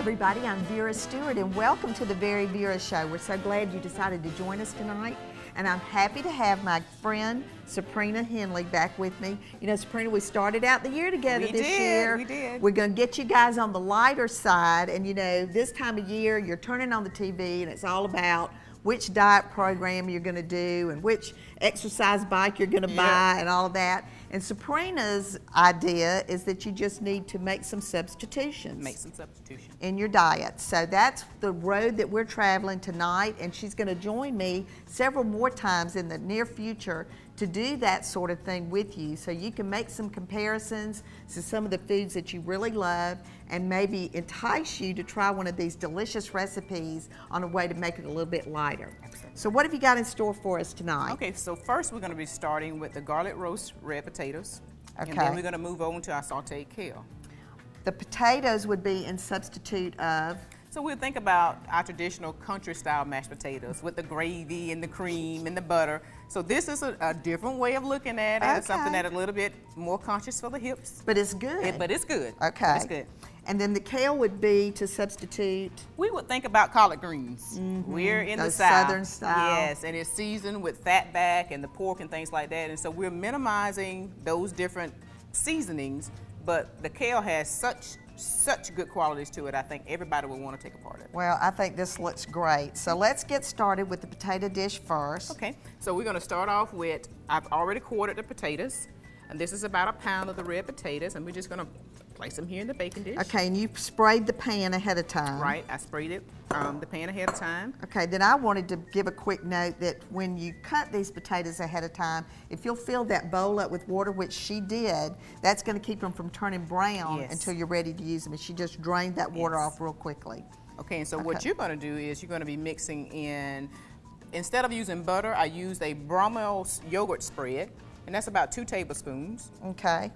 everybody, I'm Vera Stewart and welcome to the Very Vera Show. We're so glad you decided to join us tonight, and I'm happy to have my friend Sabrina Henley back with me. You know, Sabrina, we started out the year together this year. We did. We're going to get you guys on the lighter side, and you know, this time of year you're turning on the TV and it's all about which diet program you're going to do and which exercise bike you're going to buy and all of that. And Sabrina's idea is that you just need to make some substitutions. In your diet. So that's the road that we're traveling tonight, and she's going to join me several more times in the near future to do that sort of thing with you, so you can make some comparisons to some of the foods that you really love and maybe entice you to try one of these delicious recipes on a way to make it a little bit lighter. So what have you got in store for us tonight? Okay, so first we're going to be starting with the garlic roast red potatoes. Okay. And then we're going to move on to our sauteed kale. The potatoes would be in substitute of? So we'll think about our traditional country style mashed potatoes with the gravy and the cream and the butter. So this is a different way of looking at it. Okay. It's something that a little bit more conscious for the hips. But it's good. But it's good. Okay. But it's good. And then the kale would be to substitute? We would think about collard greens. We're in the South. Southern style. Yes, and it's seasoned with fat back and the pork and things like that. And so we're minimizing those different seasonings, but the kale has such good qualities to it. I think everybody would want to take a part of it. Well, I think this looks great. So let's get started with the potato dish first. Okay, so we're going to start off with, I've already quartered the potatoes, and this is about a pound of the red potatoes, and we're just going to place them here in the baking dish. Okay, and you sprayed the pan ahead of time. Right, I sprayed it, the pan ahead of time. Okay, then I wanted to give a quick note that when you cut these potatoes ahead of time, if you'll fill that bowl up with water, which she did, that's going to keep them from turning brown until you're ready to use them. And she just drained that water off real quickly. Okay, and so what you're going to do is you're going to be mixing in, instead of using butter, I used a Brahma's yogurt spread, and that's about 2 tablespoons. Okay.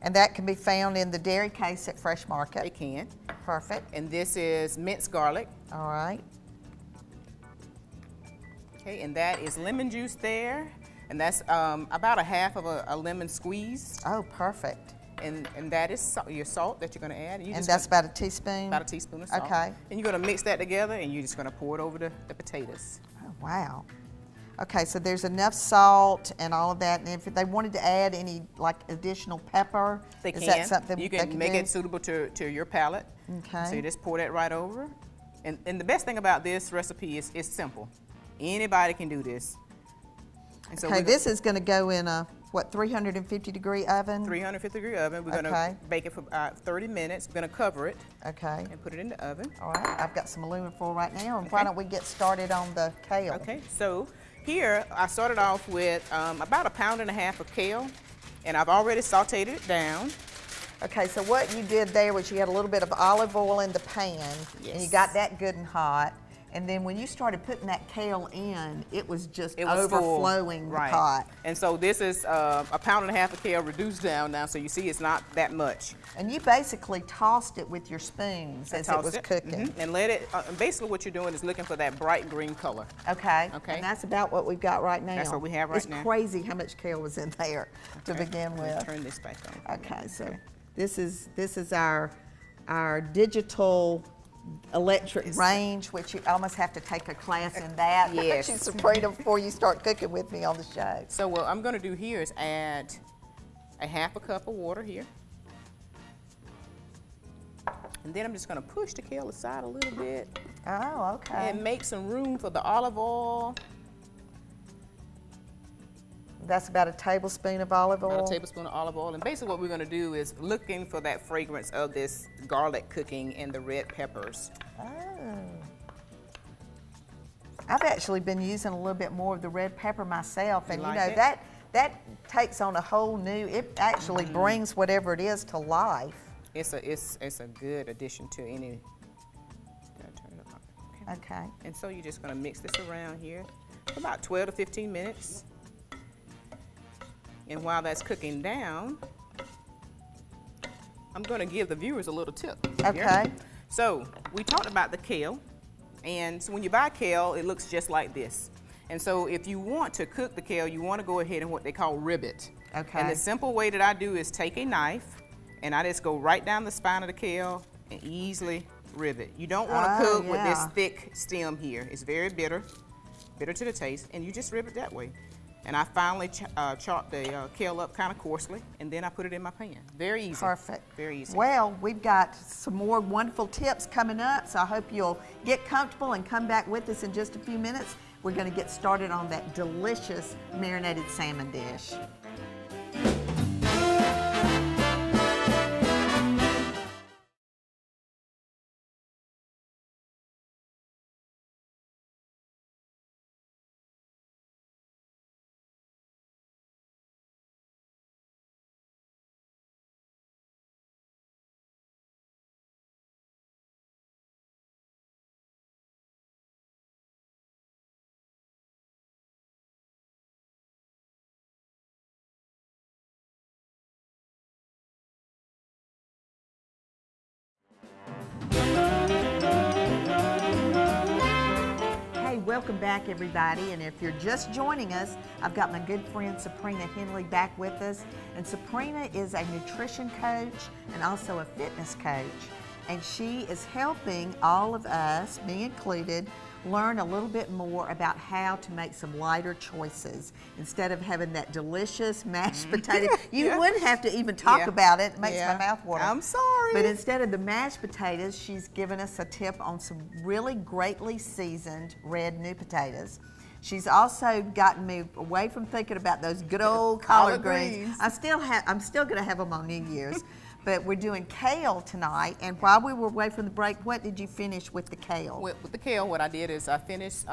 And that can be found in the dairy case at Fresh Market. It can. Perfect. And this is minced garlic. All right. Okay, and that is lemon juice there. And that's about a half of a lemon squeeze. Oh, perfect. And that is your salt that you're going to add. And that's about a teaspoon? About a teaspoon of salt. Okay. And you're going to mix that together, and you're just going to pour it over the potatoes. Oh, wow. Okay, so there's enough salt and all of that, and if they wanted to add any like additional pepper, is that something you they can make do? it suitable to your palate. Okay. So you just pour that right over. And the best thing about this recipe is it's simple. Anybody can do this. And so okay, this is going to go in a, what, 350-degree oven? 350-degree oven. We're going to bake it for about 30 minutes. We're going to cover it. Okay. And put it in the oven. All right, I've got some aluminum foil right now, and why don't we get started on the kale? Okay, so here, I started off with about 1.5 pounds of kale, and I've already sauteed it down. Okay, so what you did there was you had a little bit of olive oil in the pan, and you got that good and hot. And then when you started putting that kale in, it was just overflowing the pot. And so this is 1.5 pounds of kale reduced down now, so you see it's not that much. And you basically tossed it with your spoons as it was cooking. And let it, basically what you're doing is looking for that bright green color. Okay. And that's about what we've got right now. That's what we have right now. It's crazy how much kale was in there to begin with. Turn this back on. Okay, so this is our digital electric range, which you almost have to take a class in that. Yes. Sabrina, before you start cooking with me on the show. So what I'm going to do here is add a 1/2 cup of water here. And then I'm just going to push the kale aside a little bit. Oh, okay. And make some room for the olive oil. That's about a tablespoon of olive oil? About a tablespoon of olive oil. And basically what we're going to do is looking for that fragrance of this garlic cooking and the red peppers. Oh. I've actually been using a little bit more of the red pepper myself. And you know, that takes on a whole new, it actually brings whatever it is to life. It's a good addition to any. Okay. And so you're just going to mix this around here for about 12 to 15 minutes. And while that's cooking down, I'm going to give the viewers a little tip. Okay. So we talked about the kale, and so when you buy kale, it looks just like this. And so if you want to cook the kale, you want to go ahead and what they call rib it. Okay. And the simple way that I do is take a knife, and I just go right down the spine of the kale and easily rivet. You don't want to Oh, cook with this yeah. thick stem here. It's very bitter to the taste, and you just rib it that way. And I finally chopped the kale up kind of coarsely, and then I put it in my pan. Very easy. Perfect. Very easy. Well, we've got some more wonderful tips coming up, so I hope you'll get comfortable and come back with us in just a few minutes. We're going to get started on that delicious marinated salmon dish. Hey, welcome back everybody, and if you're just joining us, I've got my good friend Sabrina Henley back with us, and Sabrina is a nutrition coach and also a fitness coach, and she is helping all of us, me included, learn a little bit more about how to make some lighter choices instead of having that delicious mashed potato. You wouldn't have to even talk about it. It makes my mouth water. I'm sorry. But instead of the mashed potatoes, she's given us a tip on some really greatly seasoned red new potatoes. She's also gotten me away from thinking about those good old collard greens. I'm still going to have them on New Year's. But we're doing kale tonight, and while we were away from the break, what did you finish with the kale? With the kale, what I did is I finished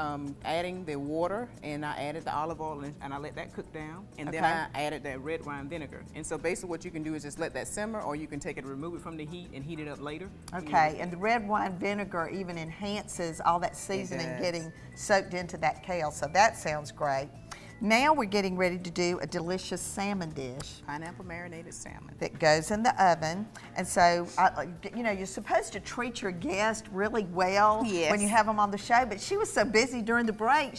adding the water, and I added the olive oil, and I let that cook down, and then I added that red wine vinegar. And so basically what you can do is just let that simmer, or you can take it and remove it from the heat and heat it up later. Okay, and the red wine vinegar even enhances all that seasoning getting soaked into that kale, so that sounds great. Now we're getting ready to do a delicious salmon dish. Pineapple marinated salmon. That goes in the oven. And so, you know, you're supposed to treat your guest really well when you have them on the show, but she was so busy during the break,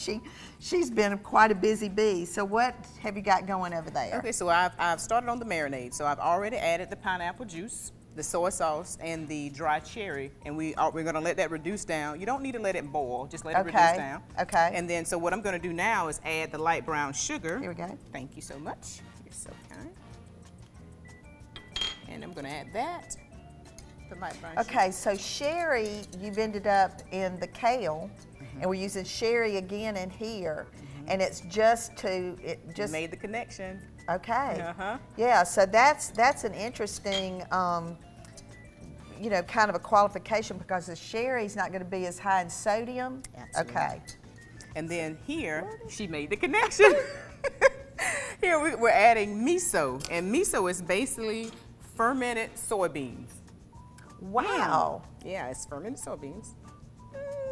she's been quite a busy bee. So what have you got going over there? Okay, so I've started on the marinade. So I've already added the pineapple juice, the soy sauce, and the dry cherry, and we're gonna let that reduce down. You don't need to let it boil, just let it reduce down. Okay. And then, so what I'm gonna do now is add the light brown sugar. Here we go. Thank you so much. You're so kind. And I'm gonna add that, the light brown sugar. Okay, so sherry, you've ended up in the kale, and we're using sherry again in here, and it's just You made the connection. Okay. Uh-huh. Yeah, so that's an interesting, you know, kind of a qualification because the sherry's not going to be as high in sodium. Absolutely. Okay. And then here, she made the connection. Here we're adding miso, and miso is basically fermented soybeans. Wow. Yeah, it's fermented soybeans.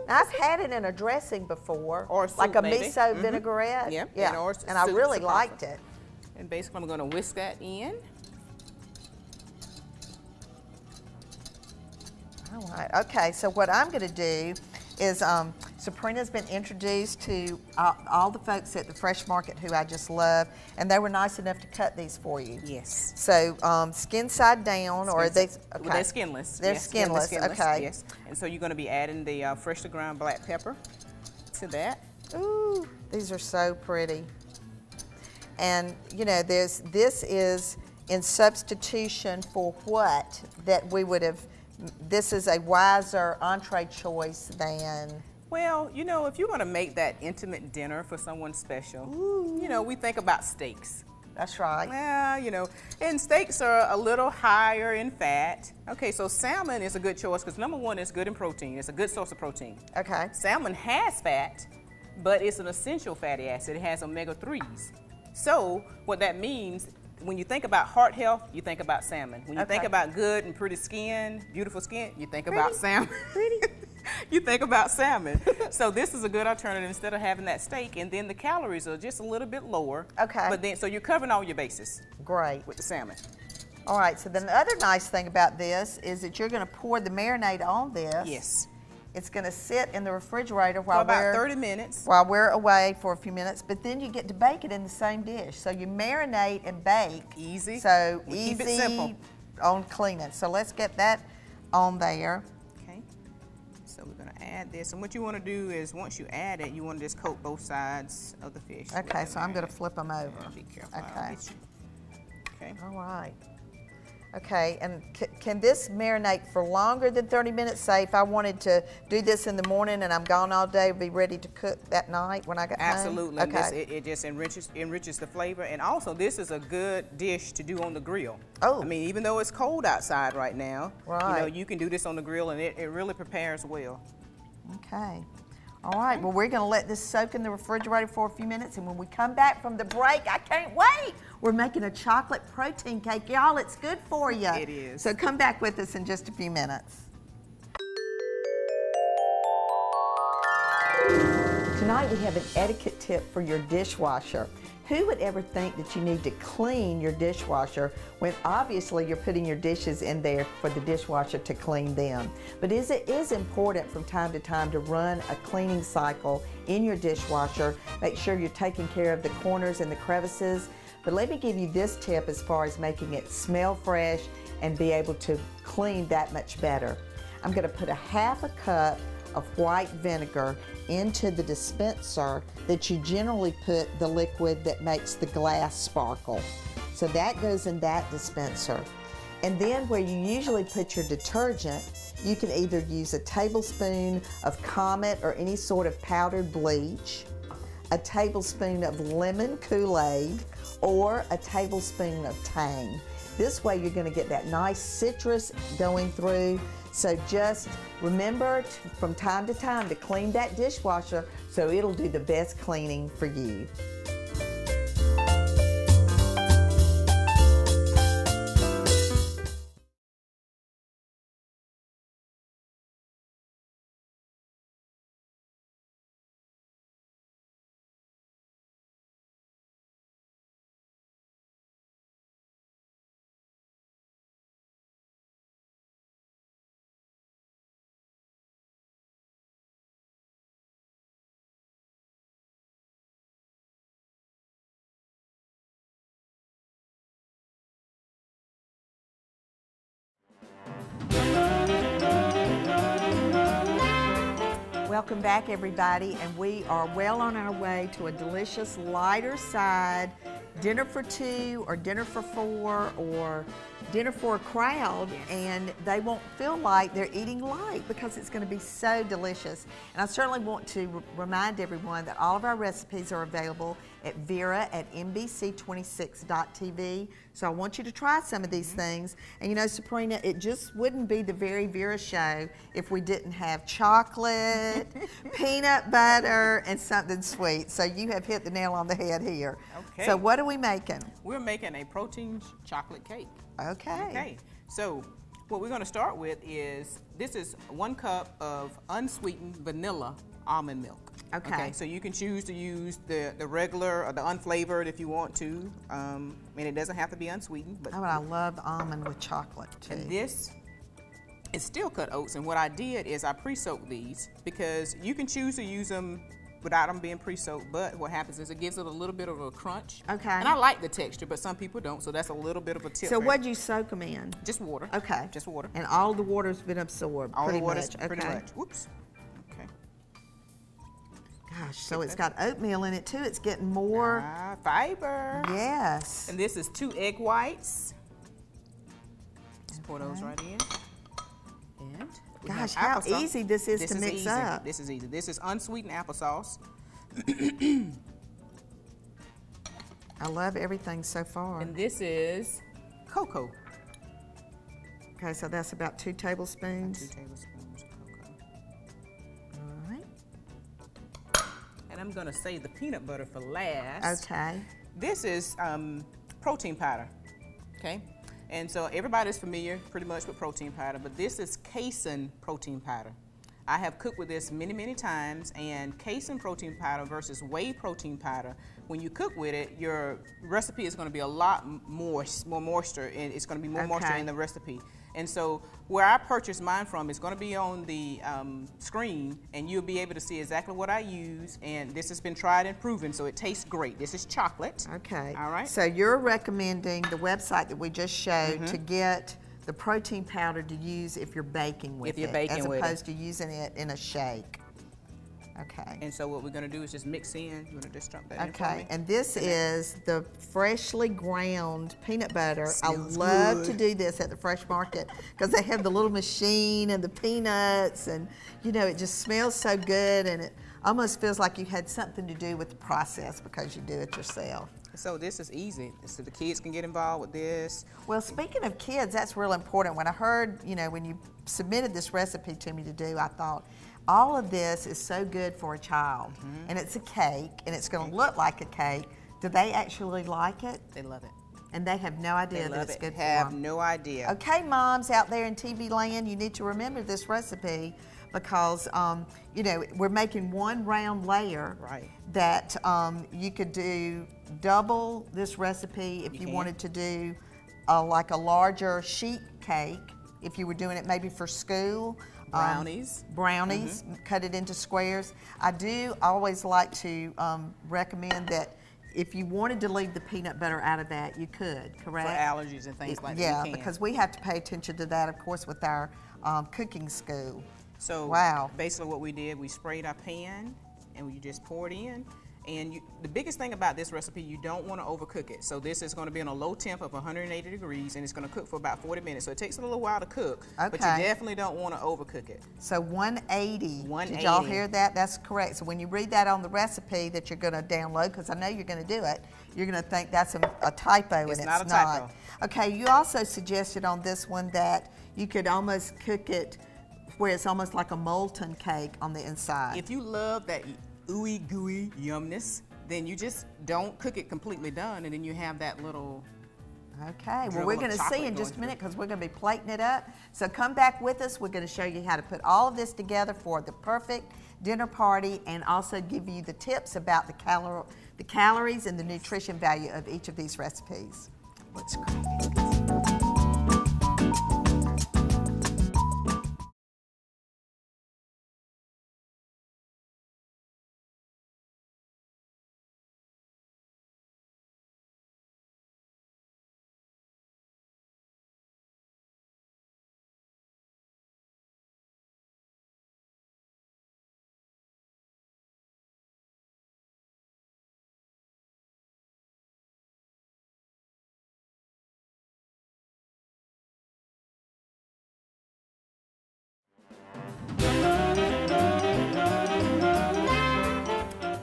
I've had it in a dressing before, Or soup, like a maybe. miso vinaigrette. Yep. Yeah, Or and I soup, really soup liked also. it. And basically I'm gonna whisk that in. All right, okay, so what I'm gonna do is, Sabrina's been introduced to all the folks at the Fresh Market who I just love, and they were nice enough to cut these for you. Yes. So, skin side down, or are they, okay. Well, they're skinless. They're Yes, skinless, okay. Yes. And so you're gonna be adding the freshly ground black pepper to that. Ooh, these are so pretty. And you know, this is in substitution for what that we would have, this is a wiser entree choice than. Well, you know, if you're gonna make that intimate dinner for someone special, you know, we think about steaks. That's right. Well, you know, and steaks are a little higher in fat. Okay, so salmon is a good choice because number one, it's good in protein. It's a good source of protein. Okay. Salmon has fat, but it's an essential fatty acid. It has omega-3s. So what that means, when you think about heart health, you think about salmon. When you think about good and pretty skin, beautiful skin, you think about salmon. You think about salmon. So this is a good alternative instead of having that steak, and then the calories are just a little bit lower. Okay. But then, so you're covering all your bases. Great. With the salmon. All right, so then the other nice thing about this is that you're gonna pour the marinade on this. Yes. It's gonna sit in the refrigerator For while about 30 minutes. While we're away for a few minutes, but then you get to bake it in the same dish. So you marinate and bake. Easy. So We easy keep it simple. on cleaning. So let's get that on there. Okay. So we're gonna add this, and what you want to do is once you add it, you want to just coat both sides of the fish. Okay, so I'm going to flip them over. Be careful. I'll Okay. get you. Okay. All right. Okay, and can this marinate for longer than 30 minutes? Say if I wanted to do this in the morning and I'm gone all day, be ready to cook that night when I get home? Absolutely. Okay. It just enriches the flavor, and also this is a good dish to do on the grill. Oh. I mean, even though it's cold outside right now, you know, Right. you can do this on the grill, and it really prepares well. Okay. All right, well, we're going to let this soak in the refrigerator for a few minutes, and when we come back from the break, I can't wait. We're making a chocolate protein cake. Y'all, it's good for you. It is. So come back with us in just a few minutes. Tonight we have an etiquette tip for your dishwasher. Who would ever think that you need to clean your dishwasher when obviously you're putting your dishes in there for the dishwasher to clean them? But it is important from time to time to run a cleaning cycle in your dishwasher. Make sure you're taking care of the corners and the crevices. But let me give you this tip as far as making it smell fresh and be able to clean that much better. I'm going to put a half a cup of white vinegar into the dispenser that you generally put the liquid that makes the glass sparkle. So that goes in that dispenser. And then where you usually put your detergent, you can either use a tablespoon of Comet or any sort of powdered bleach, a tablespoon of lemon Kool-Aid, or a tablespoon of Tang. This way you're going to get that nice citrus going through. So just remember from time to time to clean that dishwasher so it'll do the best cleaning for you. Welcome back, everybody, and we are well on our way to a delicious lighter side dinner for two or dinner for four or dinner for a crowd, and they won't feel like they're eating light because it's going to be so delicious. And I certainly want to remind everyone that all of our recipes are available at Vera at NBC26.tv. So I want you to try some of these things. And you know, Sabrina, it just wouldn't be the Very Vera show if we didn't have chocolate, peanut butter, and something sweet. So you have hit the nail on the head here. Okay. So what are we making? We're making a protein chocolate cake. Okay. Okay. So what we're going to start with is, this is 1 cup of unsweetened vanilla almond milk. Okay. So you can choose to use the regular or the unflavored if you want to. And it doesn't have to be unsweetened. But Oh, and I love almond with chocolate too. And this is steel cut oats, and what I did is I pre-soaked these because you can choose to use them without them being pre-soaked, but what happens is it gives it a little bit of a crunch. Okay. And I like the texture, but some people don't, so that's a little bit of a tip. So there. what'd you soak them in? Just water. Okay. Just water. And all the water's been absorbed All pretty the water's much. pretty Okay. much. Whoops. Okay. Gosh, so it's got oatmeal in it too. It's getting more. Fiber. Yes. And this is 2 egg whites. Just pour those right in. And we have Gosh, how applesauce. easy this is to mix easy. up. This is easy. This is unsweetened applesauce. I love everything so far. And this is cocoa. Okay, so that's about 2 tablespoons. 2 tablespoons of cocoa. All right. And I'm gonna save the peanut butter for last. Okay. This is protein powder, okay? And so everybody's familiar pretty much with protein powder, but this is casein protein powder. I have cooked with this many, many times, and casein protein powder versus whey protein powder, when you cook with it, your recipe is going to be a lot more moisture, and it's going to be more moisture in the recipe. And so where I purchased mine from is going to be on the screen, and you'll be able to see exactly what I use, and this has been tried and proven, so it tastes great. This is chocolate. Okay. All right. So you're recommending the website that we just showed to get the protein powder to use if you're baking with it. If you're baking with it. As opposed to using it in a shake. Okay. And so what we're going to do is just mix in. You want to just dump that in for Okay, me? and this is the freshly ground peanut butter. I Smells love good. to do this at the fresh market because they have the little machine and the peanuts, and you know, it just smells so good, and it almost feels like you had something to do with the process because you do it yourself. So this is easy. So the kids can get involved with this. Well, speaking of kids, that's real important. When I heard, you know, when you submitted this recipe to me to do, I thought, all of this is so good for a child. And it's a cake, and it's going to look like a cake. Do they actually like it? They love it. And they have no idea They that love it's it. good for Have them. no idea. Okay, moms out there in TV land, you need to remember this recipe because, you know, we're making one round layer Right. that you could do double this recipe if you can. wanted to do like a larger sheet cake, if you were doing it maybe for school. Brownies. Brownies, cut it into squares. I do always like to recommend that if you wanted to leave the peanut butter out of that, you could, correct? For allergies and things like that. Yeah, you can. because we have to pay attention to that, of course, with our cooking school. So Wow. basically what we did, we sprayed our pan and we just poured in. And the biggest thing about this recipe, you don't want to overcook it. So this is going to be on a low temp of 180 degrees, and it's going to cook for about 40 minutes. So it takes a little while to cook, but you Okay. definitely don't want to overcook it. So 180. Did 180. y'all hear that? That's correct. So when you read that on the recipe that you're going to download, because I know you're going to do it, you're going to think that's a typo, and It's it's not a typo. Okay, you also suggested on this one that you could almost cook it where it's almost like a molten cake on the inside. If you love that ooey gooey yumness, then you just don't cook it completely done, and then you have that little. Okay, well, dribble we're of going to see chocolate in just a going minute because we're going to be plating it up. So come back with us. We're going to show you how to put all of this together for the perfect dinner party and also give you the tips about the calories and the nutrition value of each of these recipes. Let's crack it.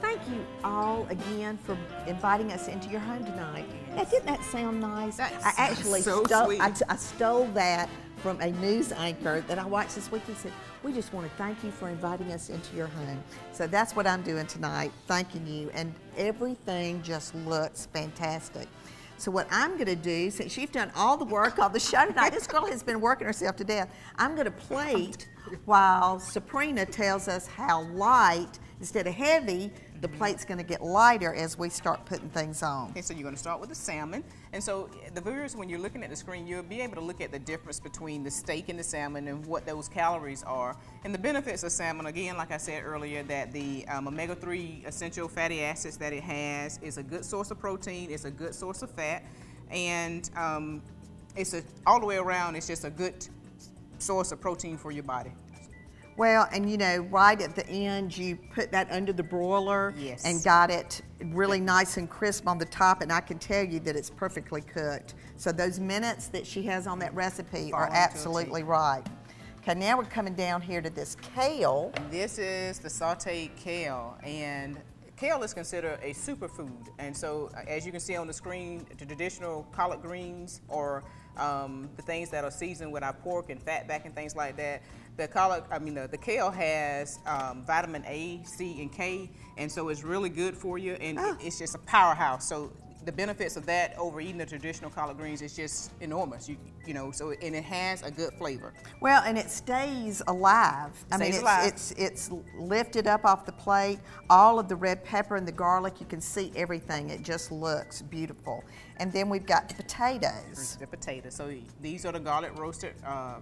Thank you all again for inviting us into your home tonight. Now, didn't that sound nice? That I actually sounds so stole, sweet. I stole that from a news anchor that I watched this week. He said, "We just want to thank you for inviting us into your home." So that's what I'm doing tonight, thanking you. And everything just looks fantastic. So what I'm going to do, since you've done all the work on the show tonight, this girl has been working herself to death. I'm going to plate while Sabrina tells us how light, instead of heavy, the plate's going to get lighter as we start putting things on. Okay, so you're going to start with the salmon. And so the viewers, when you're looking at the screen, you'll be able to look at the difference between the steak and the salmon and what those calories are. And the benefits of salmon, again, like I said earlier, that the omega-3 essential fatty acids that it has is a good source of protein, it's a good source of fat, and all the way around, it's just a good source of protein for your body. Well, and you know, right at the end, you put that under the broiler Yes. and got it really nice and crisp on the top, and I can tell you that it's perfectly cooked. So those minutes that she has on that recipe are Fall into a absolutely right. Okay, now we're coming down here to this kale. This is the sauteed kale, and kale is considered a superfood. And so, as you can see on the screen, the traditional collard greens or the things that are seasoned with our pork and fatback and things like that. The kale has vitamin A, C, and K, and so it's really good for you, and it's just a powerhouse. So the benefits of that over eating the traditional collard greens is just enormous. You know, so and it has a good flavor. Well, and it stays alive. Stays alive. It's lifted up off the plate. All of the red pepper and the garlic, you can see everything. It just looks beautiful. And then we've got the potatoes. The potatoes. So these are the garlic roasted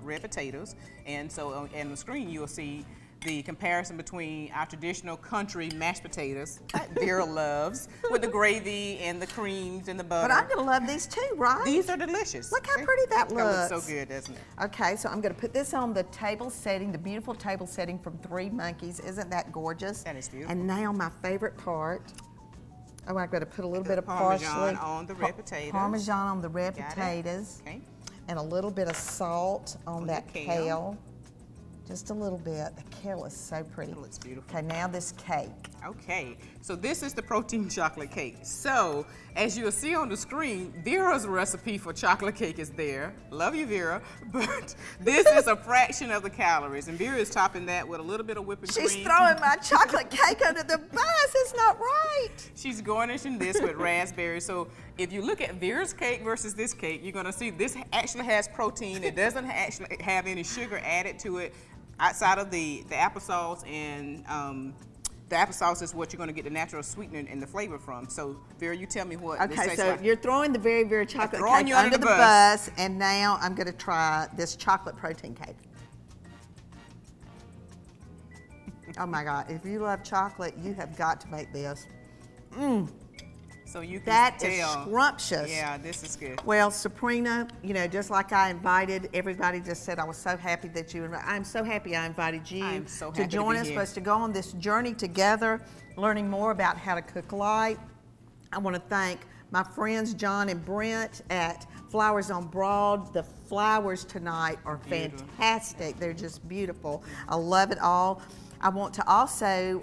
red potatoes, and so on the screen you'll see the comparison between our traditional country mashed potatoes that Vera loves with the gravy and the creams and the butter. But I'm gonna love these too, right? These are delicious. Look how pretty that It's gonna looks. look so good, doesn't it? Okay, so I'm gonna put this on the table setting, the beautiful table setting from Three Monkeys. Isn't that gorgeous? That is beautiful. And now my favorite part. Oh, I've got to put a little bit of Parmesan parsley. on the red potatoes. Parmesan on the red Got it. potatoes. Okay. And a little bit of salt on the that kale. kale. Just a little bit. The kale is so pretty. It looks beautiful. Okay, now this cake. Okay, so this is the protein chocolate cake. So, as you'll see on the screen, Vera's recipe for chocolate cake is there. Love you, Vera. But this is a fraction of the calories, and Vera is topping that with a little bit of whipping cream. She's throwing my chocolate cake under the bus. It's not right. She's garnishing this with raspberries. So if you look at Vera's cake versus this cake, you're gonna see this actually has protein. It doesn't actually have any sugar added to it outside of the applesauce, and the applesauce is what you're gonna get the natural sweetener and the flavor from. So Vera, you tell me what this Okay, tastes so like. you're throwing the Very Very chocolate throwing cake you under under the the bus. bus, and now I'm gonna try this chocolate protein cake. Oh my God, if you love chocolate, you have got to make this. So you can That is tell. scrumptious. Yeah, this is good. Well, Sabrina, you know, just like I invited, everybody just said I was so happy that you, I'm so happy I invited you I am so to happy to join be us, here. for us to go on this journey together, learning more about how to cook light. I want to thank my friends John and Brent at Flowers on Broad. The flowers tonight are Beautiful. fantastic. They're just beautiful. I love it all. I want to also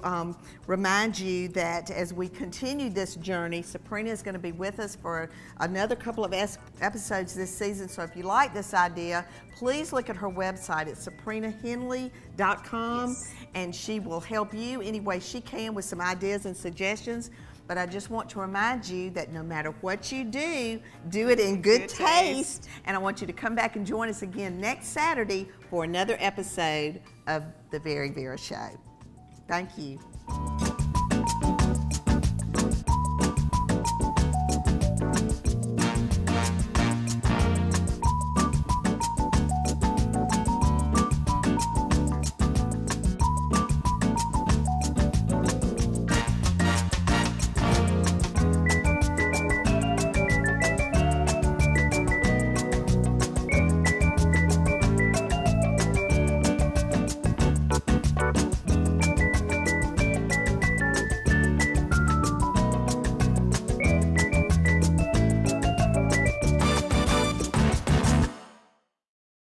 remind you that as we continue this journey, Sabrina is going to be with us for another couple of episodes this season. So if you like this idea, please look at her website. It's sabrinahenley.com, Yes. and she will help you any way she can with some ideas and suggestions. But I just want to remind you that no matter what you do it in good taste. And I want you to come back and join us again next Saturday for another episode of The Very Vera Show. Thank you.